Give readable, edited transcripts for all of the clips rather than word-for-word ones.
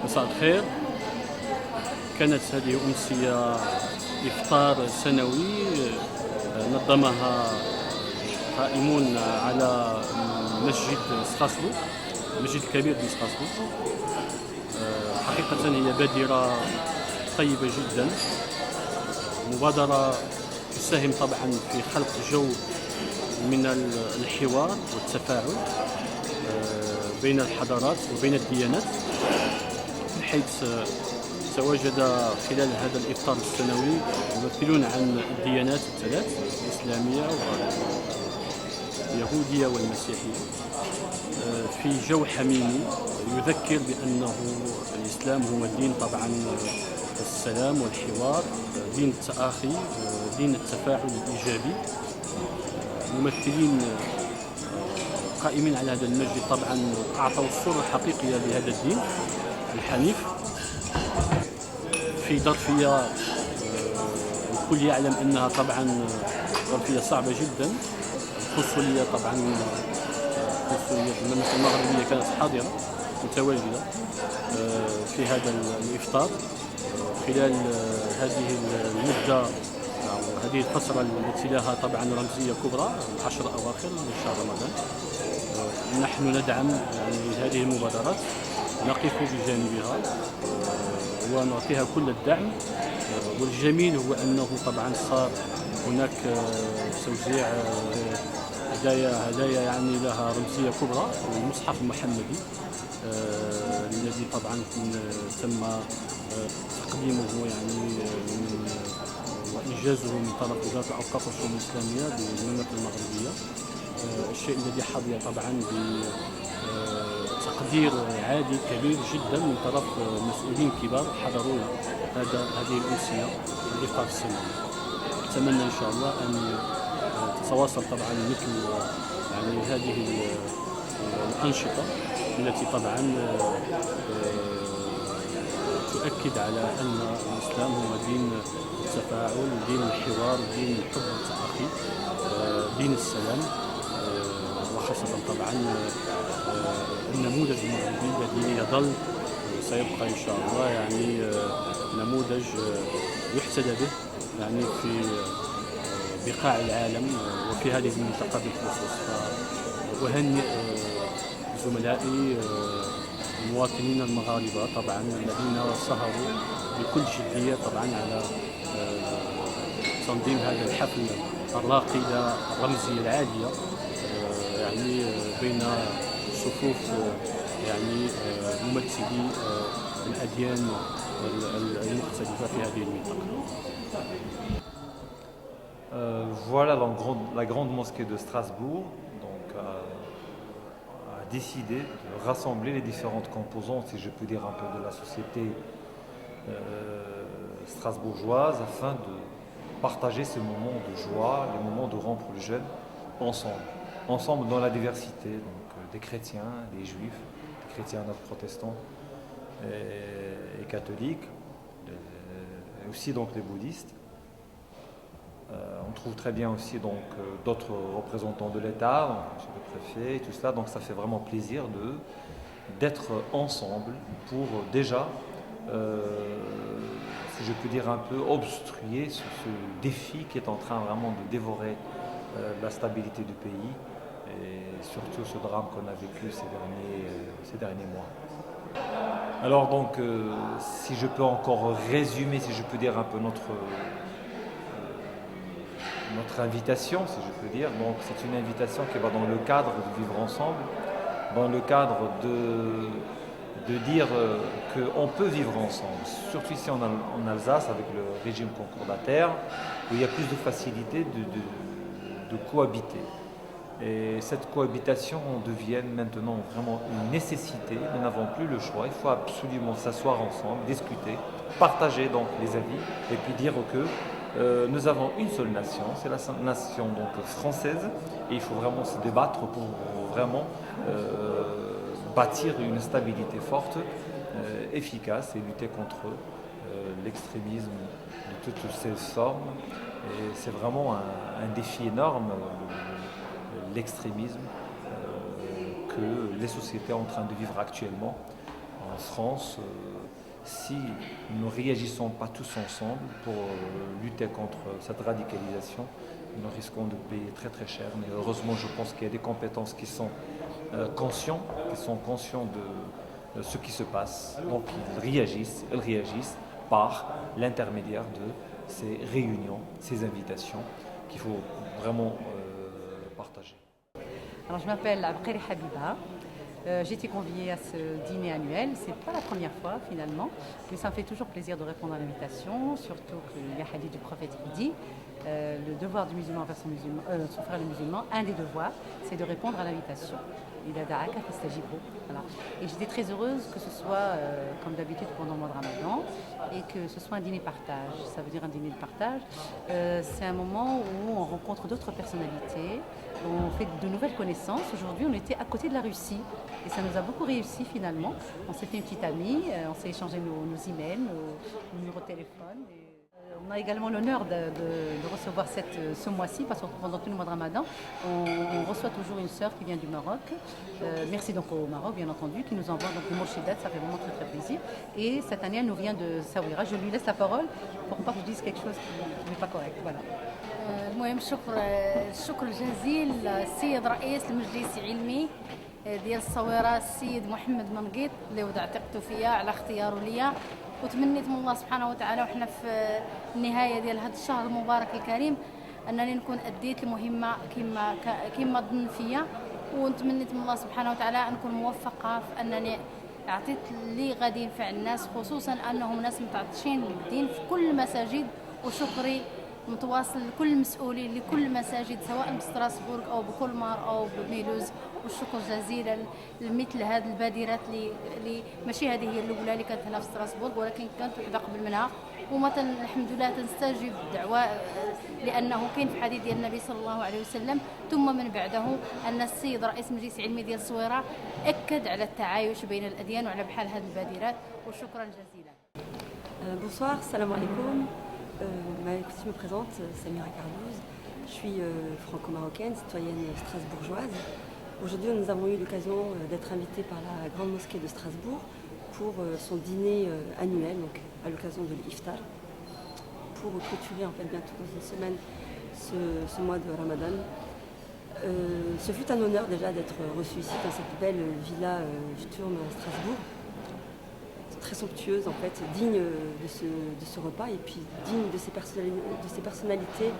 مساء الخير. كانت هذه أمسية إفطار سنوي نظمها قائمون على مسجد سخاسلو، المسجد الكبير في سخاسلو. حقيقة هي بادرة طيبة جدا، مبادرة تساهم طبعا في خلق جو من الحوار والتفاعل بين الحضارات وبين الديانات، حيث تواجد خلال هذا الإفطار السنوي ممثلون عن الديانات الثلاث، الإسلامية واليهودية والمسيحية، في جو حميمي يذكر بأنه الإسلام هو دين طبعا السلام والحوار، دين التآخي، دين التفاعل الإيجابي. ممثلين قائمين على هذا المسجد طبعا أعطوا الصورة الحقيقية لهذا الدين الحنيف في ظرفية الكل يعلم أنها طبعا ظرفية صعبة جدا. القنصلية طبعا القنصلية المملكة المغربية كانت حاضرة متواجدة في هذا الإفطار خلال هذه المدة أو هذه الفترة التي لها طبعا رمزية كبرى، العشر أواخر من شهر رمضان. نحن ندعم يعني هذه المبادرات، نقف بجانبها ونعطيها كل الدعم. والجميل هو أنه طبعا صار هناك توزيع هدايا يعني لها رمزية كبرى، المصحف المحمدي الذي طبعا تم تقديمه يعني وإنجازه من طرف وزارة الأوقاف والشؤون الإسلامية بالمملكة المغربية. الشيء الذي حظي طبعا بتقدير عادي كبير جدا من طرف مسؤولين كبار حضروا هذه الأمسية الإفطار السنوي. أتمنى إن شاء الله أن تتواصل طبعا مثل يعني هذه الأنشطة التي طبعا تؤكد على أن الإسلام هو دين التفاعل، دين الحوار، دين الحب والتآخي، دين السلام، وخاصة طبعا النموذج المغربي الذي يظل سيبقى إن شاء الله يعني نموذج يحتذى به يعني في بقاع العالم وفي هذه المنطقة بالخصوص. وأهنئ زملائي المواطنين المغاربة طبعا الذين سهروا بكل جدية طبعا على تنظيم هذا الحفل الراقي الرمزي العالية يعني بين صفوف يعني ممثلي الأديان المختلفة في هذه المنطقة. Voilà la grande mosquée de Strasbourg donc, a décidé de rassembler les différentes composantes, si je peux dire, un peu de la société strasbourgeoise afin de partager ces moments de joie, les moments de rompre le jeûne ensemble dans la diversité, donc des chrétiens, des juifs, des chrétiens protestants et catholiques, et aussi donc les bouddhistes. On trouve très bien aussi donc d'autres représentants de l'État, donc le préfet et tout cela, donc ça fait vraiment plaisir d'être ensemble pour déjà, si je peux dire un peu, obstruer ce défi qui est en train vraiment de dévorer la stabilité du pays et surtout ce drame qu'on a vécu ces derniers mois. Alors donc, si je peux encore résumer, si je peux dire un peu notre invitation, si je peux dire. Donc c'est une invitation qui va dans le cadre de vivre ensemble, dans le cadre de dire qu'on peut vivre ensemble, surtout ici en Alsace avec le régime concordataire, où il y a plus de facilité de cohabiter. Et cette cohabitation devient maintenant vraiment une nécessité, nous n'avons plus le choix, il faut absolument s'asseoir ensemble, discuter, partager donc les avis et puis dire que nous avons une seule nation, c'est la nation donc française, et il faut vraiment se débattre pour vraiment bâtir une stabilité forte, efficace et lutter contre l'extrémisme de toutes ses formes. Et c'est vraiment un défi énorme, l'extrémisme que les sociétés sont en train de vivre actuellement. en France, si nous ne réagissons pas tous ensemble pour lutter contre cette radicalisation, nous risquons de payer très très cher. Mais heureusement, je pense qu'il y a des compétences qui sont conscients de ce qui se passe. Donc ils réagissent par l'intermédiaire de ces réunions, ces invitations qu'il faut vraiment partager. Alors, je m'appelle Abkari Habiba. J'ai été conviée à ce dîner annuel. Ce n'est pas la première fois finalement, mais ça me fait toujours plaisir de répondre à l'invitation, surtout qu'il y a hadith du prophète qui dit le devoir du musulman envers son frère le musulman, un des devoirs, c'est de répondre à l'invitation. Voilà. Et j'étais très heureuse que ce soit, comme d'habitude, pendant le mois de Ramadan et que ce soit un dîner partage. Ça veut dire un dîner de partage. C'est un moment où on rencontre d'autres personnalités, on fait de nouvelles connaissances. Aujourd'hui, on était à côté de la Russie et ça nous a beaucoup réussi finalement. On s'est fait une petite amie, on s'est échangé nos emails, nos numéros de téléphone. On a également l'honneur de recevoir ce mois-ci, parce que pendant tout le mois de Ramadan, on reçoit toujours une sœur qui vient du Maroc. Merci donc au Maroc, bien entendu, qui nous envoie donc le Morshidat, ça fait vraiment très très plaisir. Et cette année, elle nous vient de Saouira. Je lui laisse la parole pour pas que je dise quelque chose qui n'est pas correct. Voilà. المهم الشكر الجزيل للسيد رئيس المجلس العلمي ديال الصويرة السيد محمد منقيط اللي وضع ثقته فيا على اختياره ليا وتمنيت من الله سبحانه وتعالى وحنا في النهاية ديال هذا الشهر المبارك الكريم أنني نكون أديت المهمة كما ظن فيا وتمنيت من الله سبحانه وتعالى أن نكون موفقة في أنني أعطيت اللي غادي ينفع الناس خصوصا أنهم ناس متعطشين للدين في كل المساجد وشكري متواصل لكل المسؤولين لكل المساجد سواء بستراسبورغ او بكولمار او بميلوز والشكر جزيلا لمثل هذه البادرات اللي ماشي هذه هي الاولى اللي كانت هنا في ستراسبورغ ولكن كانت وحده قبل منها ومثلا الحمد لله تنستجيب الدعوه لانه كاين في حديث ديال النبي صلى الله عليه وسلم ثم من بعده ان السيد رئيس المجلس العلمي ديال الصويره اكد على التعايش بين الاديان وعلى بحال هذه البادرات وشكرا جزيلا. Bonsoir, salam alaikum. Écoutez, je me présente, Samira Cardouz. Je suis franco-marocaine, citoyenne strasbourgeoise. Aujourd'hui, nous avons eu l'occasion d'être invités par la Grande Mosquée de Strasbourg pour son dîner annuel, donc à l'occasion de l'Iftar, pour clôturer en fait bientôt dans une semaine ce mois de Ramadan. Ce fut un honneur déjà d'être reçu ici dans cette belle villa Sturm à Strasbourg. Très somptueuse en fait, digne de ce repas et puis digne de ces personnalités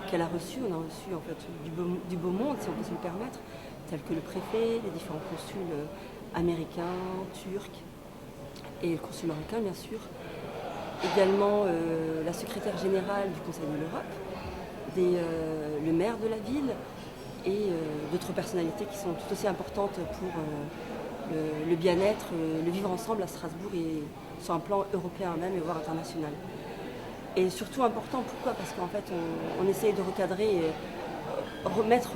qu'elle a reçues. On a reçu en fait du beau monde, si on peut se le permettre, tels que le préfet, les différents consuls américains, turcs et le consul marocain bien sûr. Également la secrétaire générale du Conseil de l'Europe, le maire de la ville et d'autres personnalités qui sont tout aussi importantes pour le bien-être, le vivre ensemble à Strasbourg et sur un plan européen même et voire international. Et surtout important, pourquoi ? Parce qu'en fait on essaye de recadrer et remettre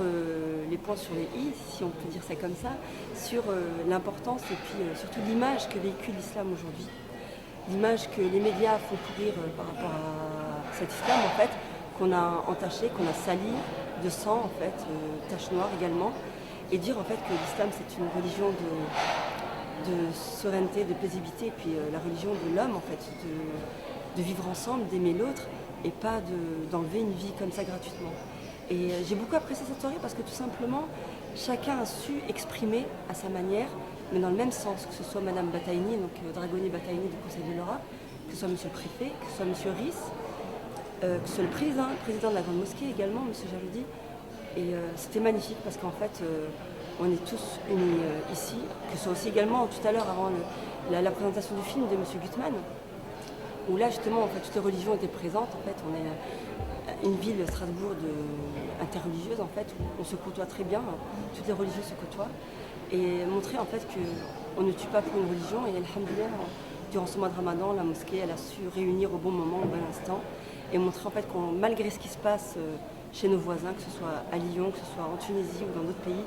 les points sur les i, si on peut dire ça comme ça, sur l'importance et puis surtout l'image que véhicule l'islam aujourd'hui. L'image que les médias font courir par rapport à cet islam en fait, qu'on a entaché, qu'on a sali de sang en fait, taches noires également. Et dire en fait que l'islam c'est une religion de sérénité, de paisibilité, et puis la religion de l'homme en fait, de vivre ensemble, d'aimer l'autre et pas d'enlever une vie comme ça gratuitement. Et j'ai beaucoup apprécié cette soirée parce que tout simplement chacun a su exprimer à sa manière, mais dans le même sens, que ce soit Madame Bataini, donc Dragoni Bataini du Conseil de l'Europe, que ce soit Monsieur le Préfet, que ce soit Monsieur Riss, que ce soit le président de la Grande Mosquée également, Monsieur Jaloudi. Et c'était magnifique parce qu'en fait, on est tous unis ici, que ce soit aussi également tout à l'heure avant la présentation du film de M. Gutmann, où là justement en fait, toutes les religions étaient présentes. En fait, on est une ville, Strasbourg, interreligieuse en fait, où on se côtoie très bien, toutes les religions se côtoient, et montrer en fait qu'on ne tue pas pour une religion. Et alhamdoulilah, durant ce mois de Ramadan, la mosquée elle a su réunir au bon moment, au bon instant, et montrer en fait qu'on, malgré ce qui se passe chez nos voisins, que ce soit à Lyon, que ce soit en Tunisie ou dans d'autres pays,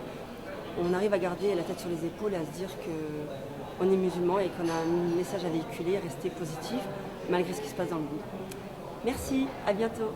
on arrive à garder la tête sur les épaules et à se dire qu'on est musulman et qu'on a un message à véhiculer, rester positif, malgré ce qui se passe dans le monde. Merci, à bientôt.